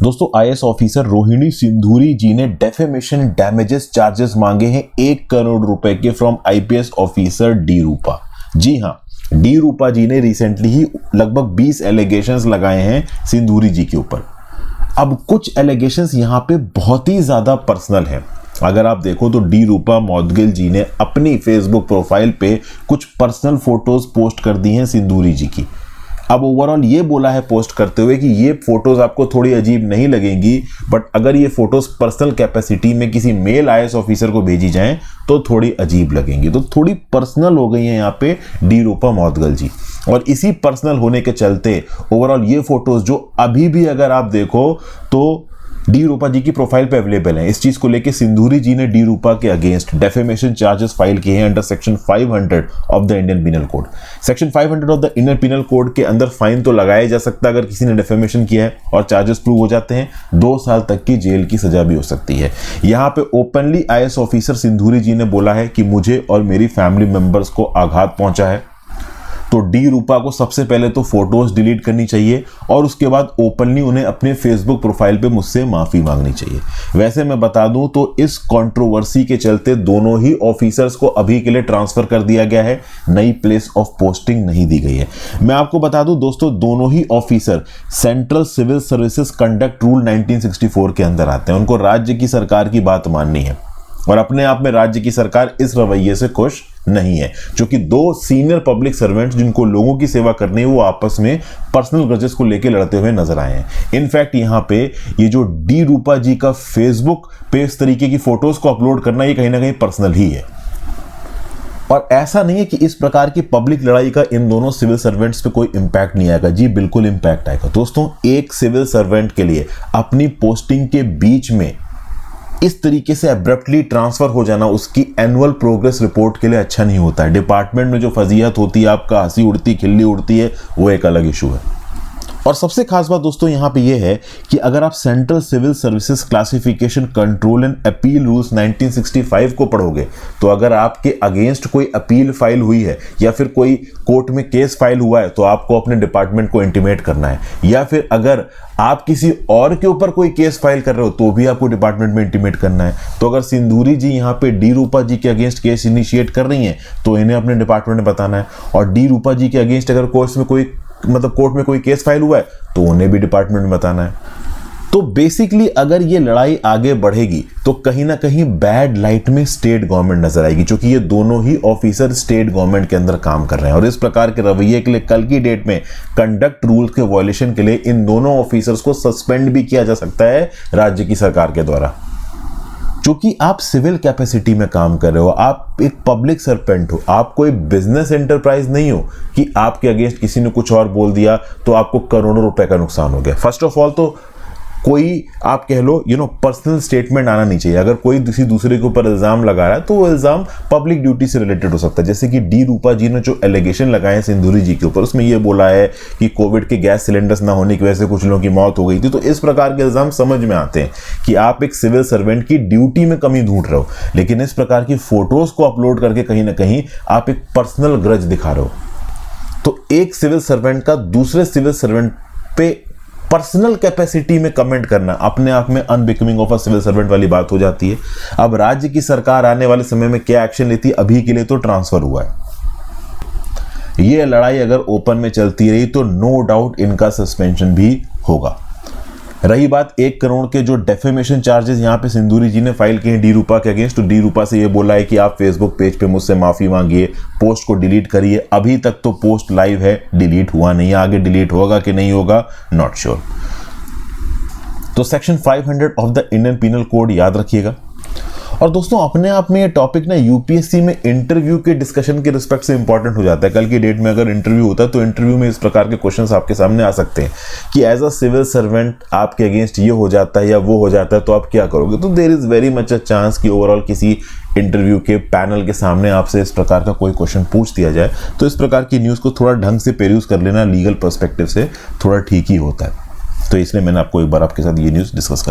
दोस्तों IAS officer Rohini सिंधूरी जी ने defamation damages charges मांगे हैं 1 करोड़ रुपए के फ्रॉम आईपीएस ऑफिसर डी रूपा। जी हां, डी रूपा जी ने रिसेंटली ही लगभग 20 एलिगेशंस लगाए हैं सिंधूरी जी के ऊपर। अब कुछ एलिगेशंस यहां पे बहुत ही ज्यादा पर्सनल है। अगर आप देखो तो डी रूपा मौदगिल जी ने अपनी फेसबुक प्रोफाइल पे कुछ पर्सनल फोटोज पोस्ट कर दी हैं सिंधूरी जी की। अब ओवरऑल ये बोला है पोस्ट करते हुए कि ये फोटोज आपको थोड़ी अजीब नहीं लगेंगी, बट अगर ये फोटोज पर्सनल कैपेसिटी में किसी मेल आईएएस ऑफिसर को भेजी जाएं तो थोड़ी अजीब लगेंगी। तो थोड़ी पर्सनल हो गई है यहाँ पे डी रूपा मौदगिल जी, और इसी पर्सनल होने के चलते ओवरऑल ये फोटोज जो अभी भी अगर आप देखो तो डी रूपा जी की प्रोफाइल पे अवेलेबल है। इस चीज को लेके सिंधूरी जी ने डी रूपा के अगेंस्ट डेफेमेशन चार्जेस फाइल किए हैं under section 500 of the Indian penal code. Section 500 of the Indian penal code के अंदर फाइन तो लगाया जा सकता है अगर किसी ने डेफेमेशन किया है और चार्जेस प्रूव हो जाते हैं, 2 साल तक की जेल की सजा भी हो सकती है। यहाँ पे ओपनली आईएएस ऑफिसर सिंधूरी जी ने बोला है कि मुझे और मेरी फैमिली मेंबर्स को आघात पहुंचा है, तो डी रूपा को सबसे पहले तो फोटोज डिलीट करनी चाहिए और उसके बाद ओपनली उन्हें अपने फेसबुक प्रोफाइल पे मुझसे माफी मांगनी चाहिए। वैसे मैं बता दूं तो इस कंट्रोवर्सी के चलते दोनों ही ऑफिसर्स को अभी के लिए ट्रांसफर कर दिया गया है, नई प्लेस ऑफ पोस्टिंग नहीं दी गई है। मैं आपको बता दूं दोस्तों, दोनों ही officer central civil services conduct rule 1964 के अंदर आते हैं। उनको राज्य की सरकार की बात माननी है और अपने आप में राज्य की सरकार इस रवैये से खुश नहीं है, क्योंकि 2 सीनियर पब्लिक सर्वेंट्स जिनको लोगों की सेवा करनी है वो आपस में पर्सनल ग्रजेस को लेकर लड़ते हुए नजर आए हैं। इनफैक्ट यहाँ पे ये जो डी रूपा जी का फेसबुक पे इस तरीके की फोटोज को अपलोड करना ये कहीं ना कहीं पर्सनल ही है। और ऐसा नहीं है कि इस प्रकार की पब्लिक लड़ाई का इन दोनों सिविल सर्वेंट्स पे कोई इंपैक्ट नहीं आएगा। जी बिल्कुल इंपैक्ट आएगा। दोस्तों, एक सिविल सर्वेंट के लिए अपनी पोस्टिंग के बीच में इस तरीके से अब्रप्टली ट्रांसफर हो जाना उसकी एनुअल प्रोग्रेस रिपोर्ट के लिए अच्छा नहीं होता है। डिपार्टमेंट में जो फजीहत होती है, आपका हंसी उड़ती खिल्ली उड़ती है, वो एक अलग इशू है। और सबसे खास बात दोस्तों यहाँ पे ये है कि अगर आप central civil services classification control and appeal rules 1965 को पढ़ोगे तो अगर आपके अगेंस्ट कोई अपील फाइल हुई है या फिर कोई कोर्ट में केस फाइल हुआ है तो आपको अपने डिपार्टमेंट को इंटीमेट करना है, या फिर अगर आप किसी और के ऊपर कोई केस फाइल कर रहे हो तो भी आपको डिपार्टमेंट में इंटीमेट करना है। तो अगर सिंधूरी जी यहाँ पे डी रूपा जी के अगेंस्ट केस इनिशिएट कर रही हैं तो इन्हें अपने डिपार्टमेंट में बताना है, और डी रूपा जी के अगेंस्ट अगर कोर्ट में कोई केस फाइल हुआ है तो उन्हें भी डिपार्टमेंट में बताना है। तो बेसिकली अगर ये लड़ाई आगे बढ़ेगी तो कहीं ना कहीं बैड लाइट में स्टेट गवर्नमेंट नजर आएगी, क्योंकि ये दोनों ही ऑफिसर स्टेट गवर्नमेंट के अंदर काम कर रहे हैं और इस प्रकार के रवैये के लिए कल की डेट में कंडक्ट रूल के वायलेशन के लिए इन दोनों ऑफिसर्स को सस्पेंड भी किया जा सकता है राज्य की सरकार के द्वारा। क्योंकि आप सिविल कैपेसिटी में काम कर रहे हो, आप एक पब्लिक सर्वेंट हो, आप कोई बिजनेस एंटरप्राइज नहीं हो कि आपके अगेंस्ट किसी ने कुछ और बोल दिया तो आपको करोड़ों रुपए का नुकसान हो गया। फर्स्ट ऑफ ऑल तो कोई आप कह लो पर्सनल स्टेटमेंट आना नहीं चाहिए। अगर कोई किसी दूसरे के ऊपर इल्जाम लगा रहा है तो वो इल्जाम पब्लिक ड्यूटी से रिलेटेड हो सकता है। जैसे कि डी रूपा जी ने जो एलिगेशन लगाए हैं सिंधूरी जी के ऊपर, उसमें ये बोला है कि कोविड के गैस सिलेंडर्स ना होने की वजह से कुछ लोगों की मौत हो गई थी। तो इस प्रकार के इल्जाम समझ में आते हैं कि आप एक सिविल सर्वेंट की ड्यूटी में कमी ढूंढ रहे हो, लेकिन इस प्रकार की फोटोज को अपलोड करके कहीं ना कहीं आप एक पर्सनल ग्रज दिखा रहे हो। तो एक सिविल सर्वेंट का दूसरे सिविल सर्वेंट पे पर्सनल कैपेसिटी में कमेंट करना अपने आप में unbecoming of a civil servant वाली बात हो जाती है। अब राज्य की सरकार आने वाले समय में क्या एक्शन लेती है, अभी के लिए तो ट्रांसफर हुआ है। ये लड़ाई अगर ओपन में चलती रही तो नो डाउट इनका सस्पेंशन भी होगा। रही बात 1 करोड़ के जो डेफेमेशन चार्जेस यहाँ पे सिंधूरी जी ने फाइल किए हैं डी रूपा के अगेंस्ट, तो डी रूपा से ये बोला है कि आप फेसबुक पेज पे मुझसे माफी मांगिए, पोस्ट को डिलीट करिए। अभी तक तो पोस्ट लाइव है, डिलीट हुआ नहीं है, आगे डिलीट होगा कि नहीं होगा नॉट श्योर। तो section 500 of the Indian penal code याद रखिएगा। और दोस्तों, अपने आप में ये टॉपिक ना यूपीएससी में इंटरव्यू के डिस्कशन के रिस्पेक्ट से इंपॉर्टेंट हो जाता है। कल की डेट में अगर इंटरव्यू होता है तो इंटरव्यू में इस प्रकार के क्वेश्चंस आपके सामने आ सकते हैं कि एज अ सिविल सर्वेंट आपके अगेंस्ट ये हो जाता है या वो हो जाता है तो आप क्या करोगे। तो there is very much a chance कि ओवरऑल किसी इंटरव्यू के पैनल के सामने आपसे इस प्रकार का कोई क्वेश्चन पूछ दिया जाए, तो इस प्रकार की न्यूज़ को थोड़ा ढंग से पेरूज कर लेना लीगल पर्सपेक्टिव से थोड़ा ठीक ही होता है। तो इसलिए मैंने आपको एक बार आपके साथ ये न्यूज़ डिस्कस कर ली।